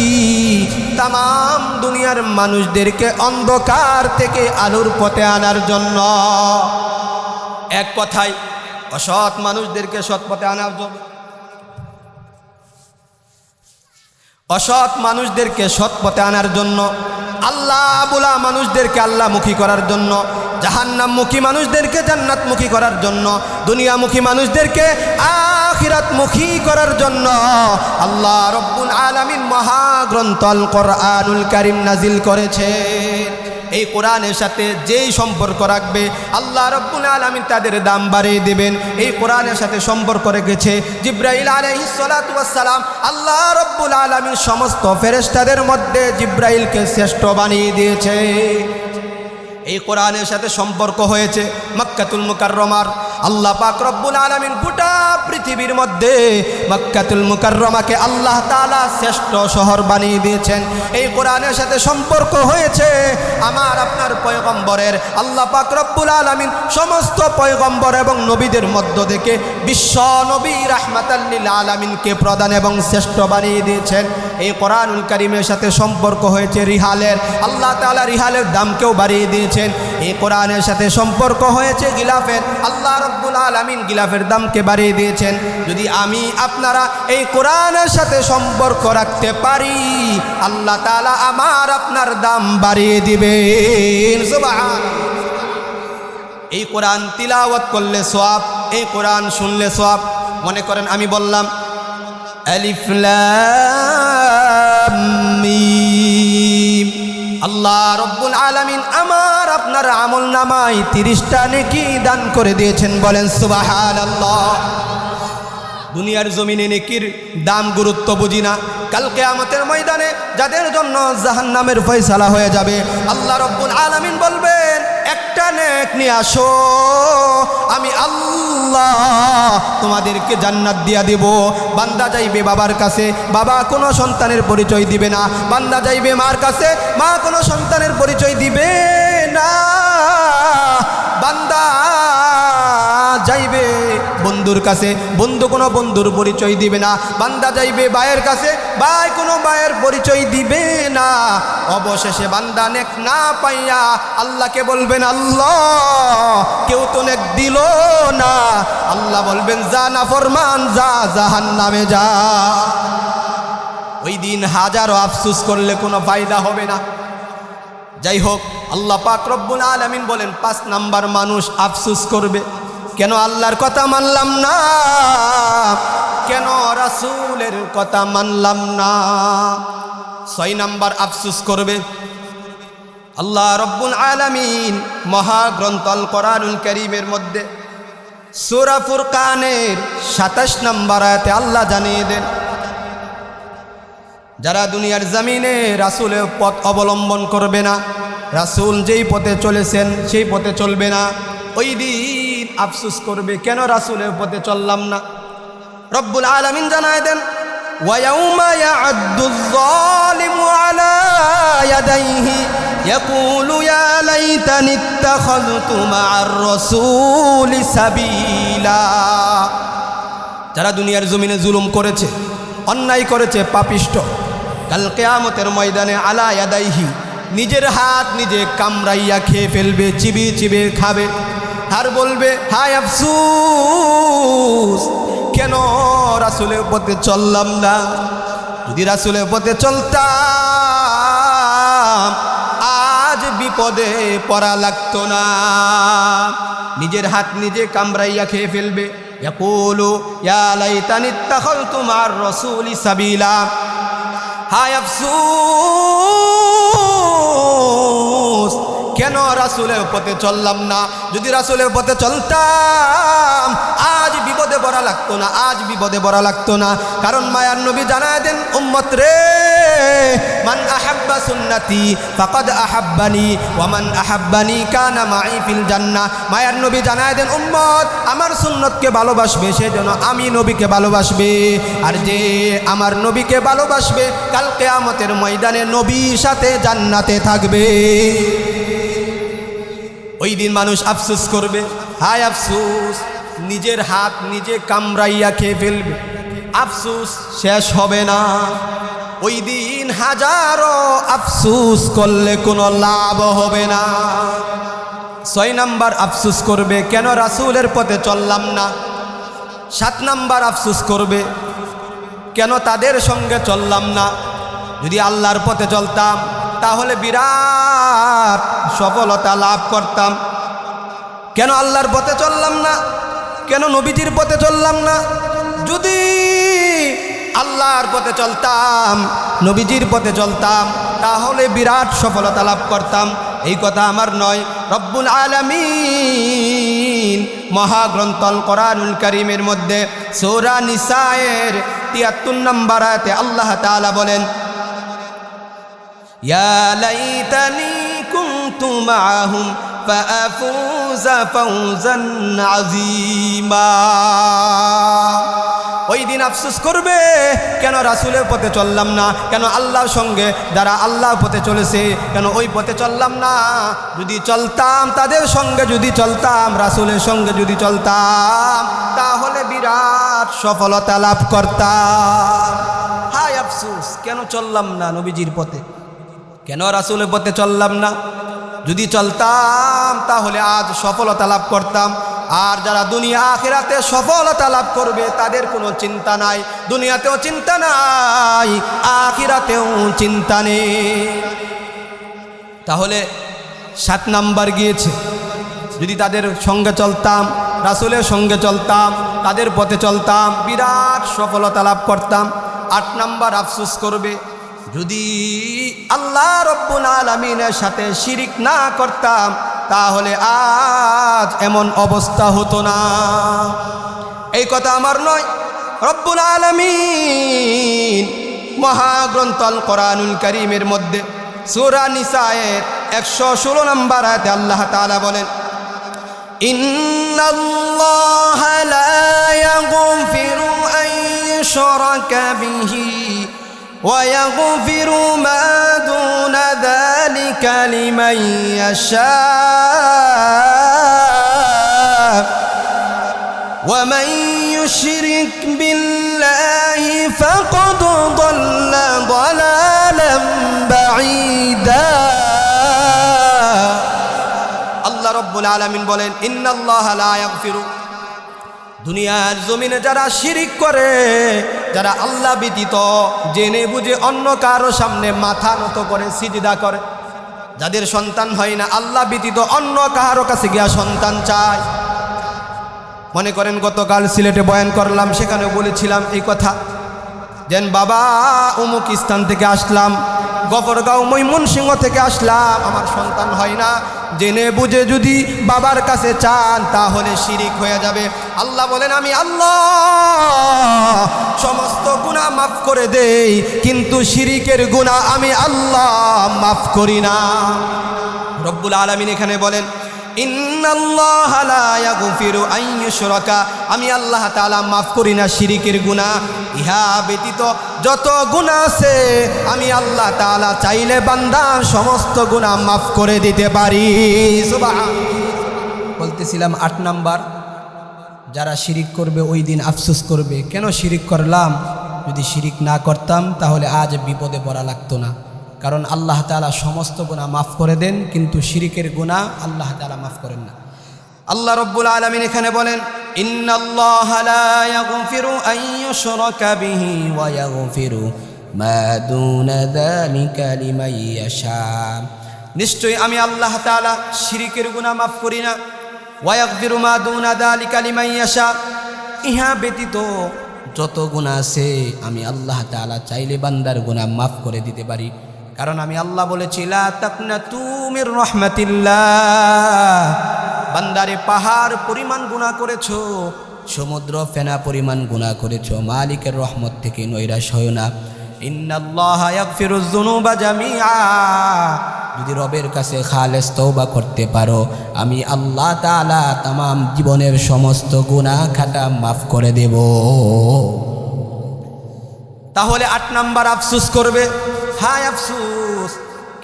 তামাম দুনিয়ার মানুষদেরকে অন্ধকার থেকে আলোর পথে আনার জন্য। এক কথায় অসৎ মানুষদেরকে সৎ পথে আনার জন্য, অসৎ মানুষদেরকে সৎ পথে আনার জন্য, আল্লাহ বলা মানুষদেরকে আল্লাহমুখী করার জন্য, জাহান্নামমুখী মানুষদেরকে জান্নাতমুখী করার জন্য, দুনিয়ামুখী মানুষদেরকে আখিরাতমুখী করার জন্য আল্লাহ রব্বুল আলামিন মহাগ্রন্থ আল কোরআনুল কারীম নাজিল করেছে। এই কোরআনের সাথে যেই সম্পর্ক রাখবে আল্লাহ রব্বুল আলামিন তাদের দাম বাড়িয়ে দেবেন। এই কোরআনের সাথে সম্পর্ক রেখেছে জিবরাইল আলাইহিস সালাতু ওয়াস সালাম। আল্লাহ রব্বুল আলামিন সমস্ত ফেরেশতাদের মধ্যে জিবরাইলকে শ্রেষ্ঠ বানিয়ে দিয়েছে। এই কোরআনের সাথে সম্পর্ক হয়েছে মক্কাতুল মুকাররমার। আল্লাহ পাক রব্বুল আলামিন গোটা পৃথিবীর মধ্যে মক্কাতুল মুকাররমাকে আল্লাহ তাআলা শ্রেষ্ঠ শহর বানিয়ে দিয়েছেন। এই কোরআনের সাথে সম্পর্ক হয়েছে আমার আপনার পয়গম্বরের। আল্লাহ পাক রব্বুল আলামিন সমস্ত পয়গম্বর এবং নবীদের মধ্য থেকে বিশ্ব নবী রাহমাতাল লিল আলামিনকে প্রধান এবং শ্রেষ্ঠ বানিয়ে দিয়েছেন। এই কোরআনুল কারীমের সাথে সম্পর্ক হয়েছে রিহালের। আল্লাহ তাআলা রিহালের দামকেও বাড়িয়ে দিয়েছেন। এই কোরআনের সাথে সম্পর্ক হয়েছে গিলাফের। আল্লাহ রব্বুল আলামিন গিলাফের দামকে বাড়িয়ে দিয়েছেন। যদি আমি আপনারা এই কোরআনের সাথে সম্পর্ক রাখতে পারি, আল্লাহ তাআলা আমার আপনার দাম বাড়িয়ে দিবেন। সুবহানাল্লাহ। এই কোরআন তিলাওয়াত করলে সওয়াব, এই কোরআন শুনলে সওয়াব। মনে করেন আমি বললাম আলিফ লাম মিম, আল্লাহ রব্বুল আলামিন আমার আপনার আমল নামায় 30টা নেকি দান করে দিয়েছেন। বলেন সুবহানাল্লাহ। দুনিয়ার জমিনে নেকির দাম গুরুত্ব বুঝি না, কাল কিয়ামতের ময়দানে যাদের জন্য জাহান্নামের ফয়সালা হয়ে যাবে, আল্লাহ রব্বুল আলামিন বলবেন একটা নেক নিয়ে আসো, আমি আল্লাহ তোমাদেরকে জান্নাত দিয়া দেব। বান্দা যাইবে বাবার কাছে, বাবা কোনো সন্তানের পরিচয় দিবে না। বান্দা যাইবে মার কাছে, মা কোনো সন্তানের পরিচয় দিবে না। বান্দা যাইবে বন্ধুর কাছে, বন্ধু কোনো বন্ধুর পরিচয় দিবে না। বান্দা যাইবে ভাইয়ের কাছে, ভাই কোনো ভাইয়ের পরিচয় দিবে না। অবশেষে বান্দা নেক না পাইয়া আল্লাহকে বলবেন আল্লাহ কেউ তো নেক দিল না। আল্লাহ বলবেন যা নাফরমান, যা জাহান্নামে যা। ওই দিন হাজারো আফসোস করলে কোনো ফায়দা হবে না। যাই হোক, আল্লাহ পাক রব্বুল আলামিন বলেন 5 নাম্বার মানুষ আফসোস করবে, কেন আল্লাহর কথা মানলাম না, কেন রাসূলের কথা মানলাম না। 6 নাম্বার আফসোস করবে। আল্লাহ রব্বুল আলামিন মহাগ্রন্থ আল কোরআনুল কারীমের মধ্যে সূরা ফুরকানের 27 নম্বর আয়াতে আল্লাহ জানিয়ে দেন, যারা দুনিয়ার জমিনে রাসূলের পথ অবলম্বন করবে না, রাসূল যেই পথে চলেছেন সেই পথে চলবে না, ওই দিন আফসোস করবে কেন রাসূলের পথে চললাম না। রব্বুল আলামিন জানায় দেন ওয়ায়াউমা ইয়া'আদ্দুয যালিমু আলা ইয়াদাইহি ইয়াকুলু ইয়া লাইতানি ইত্তাখাযতু মা'আর রাসূলি সাবিলা। যারা দুনিয়ার জমিনে জুলুম করেছে, অন্যায় করেছে, পাপিষ্ট, কাল কিয়ামতের ময়দানে আলা ইয়াদাইহি নিজের হাত নিজে কামড়াইয়া খেয়ে ফেলবে, চিবিয়ে চিবিয়ে খাবে, আর বলবে হায় আফসোস কেন রাসূলের পথে চললাম না। যদি রাসূলের পথে চলতাম আজ বিপদে পড়া লাগতো না। নিজের হাত নিজে কামড়াইয়া খেয়ে ফেলবে। ইয়াকুলু ইয়া লাইতানি ইত্তাখাযতু মা'আর রাসূলি সাবিলা। হায় আফসোস কেন রাসূলের পথে চললাম না। যদি রাসূলের পথে চলতাম আজ বিপদে পড়া লাগতো না, আজ বিপদে পড়া লাগতো না। কারণ মায়ার নবী জানায় দেন উম্মত রে, মান আহাব্বা সুন্নতি ফাকাদ আহাব্বানি ওয়া মান আহাব্বানি কানা মাই ফিল জান্নাহ। মায়ার নবী জানায় দেন উম্মত আমার সুন্নতকে ভালোবাসবে সে যেন আমি নবীকে ভালোবাসবে, আর যে আমার নবীকে ভালোবাসবে কাল কিয়ামতের ময়দানে নবীর সাথে জান্নাতে থাকবে। ওই দিন মানুষ আফসোস করবে, হায় আফসোস, নিজের হাত নিজে কামড়াইয়া খেয়ে ফেলবে। আফসোস শেষ হবে না। ওই দিন হাজারো আফসোস করলে কোনো লাভ হবে না। 6 নাম্বার আফসোস করবে কেন রাসূলের পথে চললাম না। 7 নাম্বার আফসোস করবে কেন তাদের সঙ্গে চললাম না। যদি আল্লাহর পথে চলতাম তাহলে বিরাট সফলতা লাভ করতাম। কেন আল্লাহর পথে চললাম না, কেন নবীজির পথে চললাম না। যদি আল্লাহর পথে চলতাম, নবীজির পথে চলতাম, তাহলে বিরাট সফলতা লাভ করতাম। এই কথা আমার নয়, রব্বুল আলামিন মহাগ্রন্থ আল কোরআনুল কারীমের মধ্যে সূরা নিসায়ের 73 নম্বর আয়াতে আল্লাহ তাআলা বলেন ইয়া লাইতানি কুনতু কুনতু মাআহুম ফাআফুযা ফাওজান আযীমা। ওই দিন আফসোস করবে, কেন রাসূলের পথে চললাম না, কেন আল্লাহর সঙ্গে যারা আল্লাহর পথে চলেছে কেন ওই পথে চললাম না। যদি চলতাম তাদের সঙ্গে, যদি চলতাম রাসূলের সঙ্গে, যদি চলতাম তাহলে বিরাট সফলতা লাভ করতাম। হায় আফসোস, কেন চললাম না নবীজির পথে, কেন রাসূলের পথে চললাম না। যদি চলতাম তাহলে আজ সফলতা লাভ করতাম। আর যারা দুনিয়া আখিরাতে সফলতা লাভ করবে তাদের কোনো চিন্তা নাই, দুনিয়াতেও চিন্তা নাই, আখিরাতেও চিন্তা নেই। তাহলে 7 নাম্বার গিয়েছে। যদি তাদের সঙ্গে চলতাম, রাসূলের সঙ্গে চলতাম, তাদের পথে চলতাম, বিরাট সফলতা লাভ করতাম। 8 নাম্বার আফসোস করবে, যদি আল্লাহ রব্বুল আলামিনের সাথে শিরিক না করতাম তাহলে আজ এমন অবস্থা হতো না। এই কথা আমার নয়, রব্বুল আলামিন মহাগ্রন্থ আল কোরআনুল কারীমের মধ্যে সূরা নিসায়ের 116 নম্বর আয়াতে আল্লাহ তাআলা বলেন, ইন্নাল্লাহা লা ইয়াগফিরু আন ইউশরাকা বিহি ওয়া ইয়াগফিরু মা দুনা যালিকা লিমান ইয়াশা ওয়া মান ইউশরিক বিল্লাহি ফাকাদ দাল্লা দালালাম বাঈদা। আল্লাহ রব্বুল আলামিন বলেন, ইন্নাল্লাহা লা ইয়াগফিরু, দুনিয়ার জমিনে যারা শিরিক করে, যারা আল্লাহ ব্যতীত জেনে বুঝে অন্য কারো সামনে মাথা নত করে সিজদা করে, যাদের সন্তান হয় না, আল্লাহ ব্যতীত অন্য কারো কাছে গিয়া সন্তান চায়। মনে করেন গতকাল সিলেটে বয়ান করলাম, সেখানে বলেছিলাম এই কথা, যেন বাবা অমুক স্থান থেকে আসলাম, গফরগাঁও ময়মনসিংহ থেকে আসলাম, আমার সন্তান হয় না, জেনে বুঝে যদি বাবার কাছে চান তাহলে শিরিক হয়ে যাবে। আল্লাহ বলেন, আমি আল্লাহ সমস্ত গুনাহ মাফ করে দেই, কিন্তু শিরিকের গুনাহ আমি আল্লাহ মাফ করি না। রব্বুল আলামিন এখানে বলেন, ইন্নাল্লাহা লা ইয়াগফিরু আন ইউশরাকা, আমি আল্লাহ তাআলা মাফ করি না শিরিকের গুনাহ। ইহা ব্যতীত যত গুনাহ আছে আমি আল্লাহ তাআলা চাইলে বান্দার সমস্ত গুনাহ মাফ করে দিতে পারি। সুবহানাল্লাহ। বলতেছিলাম 8 নাম্বার, যারা শিরিক করবে ওই দিন আফসোস করবে, কেন শিরিক করলাম, যদি শিরিক না করতাম তাহলে আজ বিপদে পড়া লাগতো না। কারণ আল্লাহ তাআলা সমস্ত গুনাহ মাফ করে দেন, কিন্তু শিরিকের গুনাহ আল্লাহ তাআলা মাফ করেন না। আল্লাহ রব্বুল আলামিন এখানে বলেন, ইন্নাল্লাহা লা ইয়াগফিরু আন ইউশরাকা বিহি ওয়া ইয়াগফিরু মা দুনা যালিকা লিমান ইয়াশা, নিশ্চয়ই আমি আল্লাহ তাআলা শিরিকের গুনাহ মাফ করি না। ওয়া ইয়াগফিরু মা দুনা যালিকা লিমান ইয়াশা, ইহা ব্যতীত যত গুনাহ আছে আমি আল্লাহ তাআলা চাইলে বান্দার গুনাহ মাফ করে দিতে পারি। কারণ আমি আল্লাহ বলেছি, লা তাকনাতু মির রাহমাতিল্লাহ, বান্দারে পাহাড় পরিমাণ গুনাহ করেছো, সমুদ্র ফেনা পরিমাণ গুনাহ করেছো, মালিকের রহমত থেকে নৈরাশ হয়ো না। ইন্নাল্লাহা ইয়াগফিরুয যুনুবা জামিআ, যদি রবের কাছে খালেস তওবা করতে পারো আমি আল্লাহ তাআলা तमाम জীবনের সমস্ত গুনাহ খাতা মাফ করে দেব। তাহলে 8 নাম্বার আফসোস করবে, হায় আফসোস,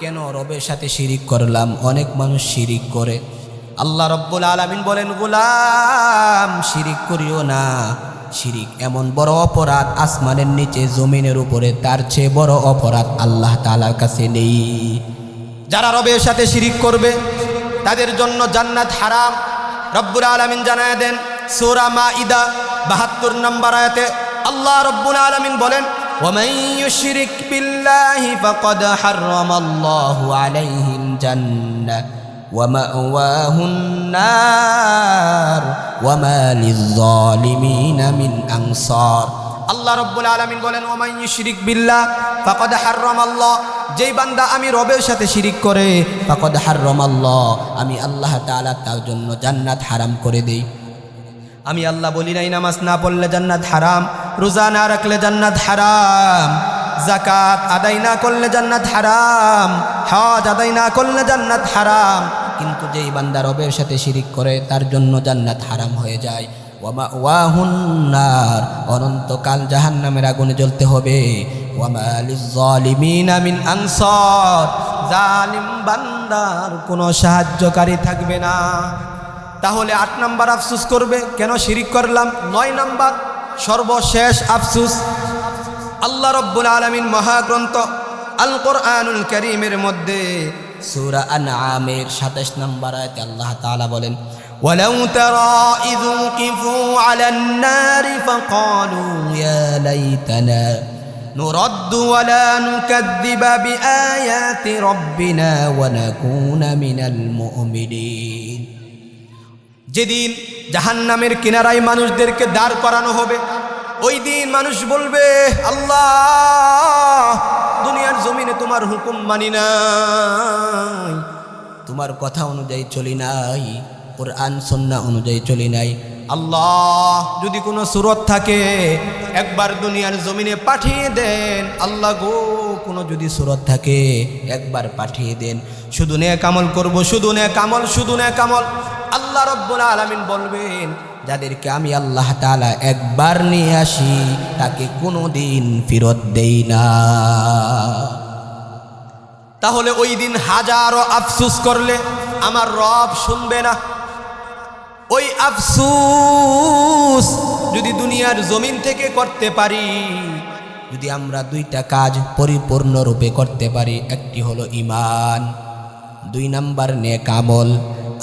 কেন রবের সাথে শিরিক করলাম। অনেক মানুষ শিরিক করে। আল্লাহ রব্বুল আলামিন বলেন, গোলাম শিরিক করিও না, শিরিক এমন বড় অপরাধ আসমানের নিচে জমিনের উপরে তার চেয়ে বড় অপরাধ আল্লাহ তাআলার কাছে নেই। যারা রবের সাথে শিরিক করবে তাদের জন্য জান্নাত হারাম। রব্বুল আলামিন জানায় দেন সূরা মাইদা 72 নম্বর আয়াতে আল্লাহ রব্বুল আলামিন বলেন, ومن يشرك بالله فقد حرم الله عليه الجنة ومأواه النار وما للظالمين من أنصار। আল্লাহ রব্বুল আলামিন বলেন, ওমান ইউশরিক বিল্লাহ ফাকাদ হারামাল্লাহ, যেই বান্দা আমি রবের সাথে শিরিক করে, ফাকাদ হারামাল্লাহ, আমি আল্লাহ তাআলা তার জন্য জান্নাত হারাম করে দেই। আমি আল্লাহ বলি নাই নামাজ না পড়লে জান্নাত হারাম, রোজা না রাখলে জান্নাত হারাম। যাকাত আদায় না করলে জান্নাত হারাম, হজ আদায় না করলে জান্নাত হারাম। কিন্তু যেই বান্দা রবের সাথে শিরিক করে তার জন্য জান্নাত হারাম হয়ে যায়। ওয়া মাওয়াহুন নার, অনন্তকাল জাহান্নামের আগুনে জ্বলতে হবে। ওয়া মা লিয-যালিমিনা মিন আনসার, জালিম বান্দার কোনো সাহায্যকারী থাকবে না। তাহলে 8 নাম্বার আফসোস করবে, কেন শিরিক করলাম। 9 নাম্বার সর্বশেষ আফসোস, আল্লাহ রব্বুল আলামিন মহাগ্রন্থ আল কোরআনুল কারীমের মধ্যে সূরা আনআমের 27 নম্বর আয়াতে আল্লাহ তাআলা বলেন, ওয়ালাউ তারা ইয উকিফু আলান নারি ফাকালু ইয়া লাইতানা নুরাদ্দু ওয়া লা নুকাযযিবা বিআয়াতি রাব্বিনা ওয়া নাকুনা মিনাল মুমিনিন। যেদিন জাহান্নামের কিনারায় মানুষদেরকে দাঁড় করানো হবে, ওই দিন মানুষ বলবে, আল্লাহ দুনিয়ার জমিনে তোমার হুকুম মানি নাই, তোমার কথা অনুযায়ী চলি নাই, কোরআন সুন্নাহ অনুযায়ী চলি নাই। আল্লাহ যদি কোনো সুরত থাকে একবার দুনিয়ার জমিনে পাঠিয়ে দেন। আল্লাহ গো, কোনো যদি সুরত থাকে একবার পাঠিয়ে দেন, শুধু নেক আমল করব, শুধু নেক আমল, শুধু নেক আমল। আল্লাহ রব্বুল আলামিন বলবেন, যাদেরকে আমি আল্লাহ তাআলা একবার নিয়ে আসি তাকে কোনোদিন ফেরত দেই না। তাহলে ওই দিন হাজারো আফসোস করলে আমার রব শুনবে না। ওই আফসোস যদি দুনিয়ার জমিন থেকে করতে পারি, যদি আমরা 2টা কাজ পরিপূর্ণরূপে করতে পারি, একটি হলো ঈমান, 2 নাম্বার নেক আমল।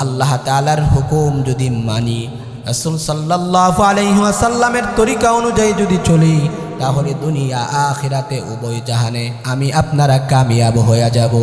আল্লাহ তাআলার হুকুম যদি মানি, রাসূল সাল্লাল্লাহু আলাইহি ওয়াসাল্লামের তরিকা অনুযায়ী যদি চলি, তাহলে দুনিয়া আখিরাতে উভয় জাহানে আমি আপনারা কামিয়াব হয়ে যাব।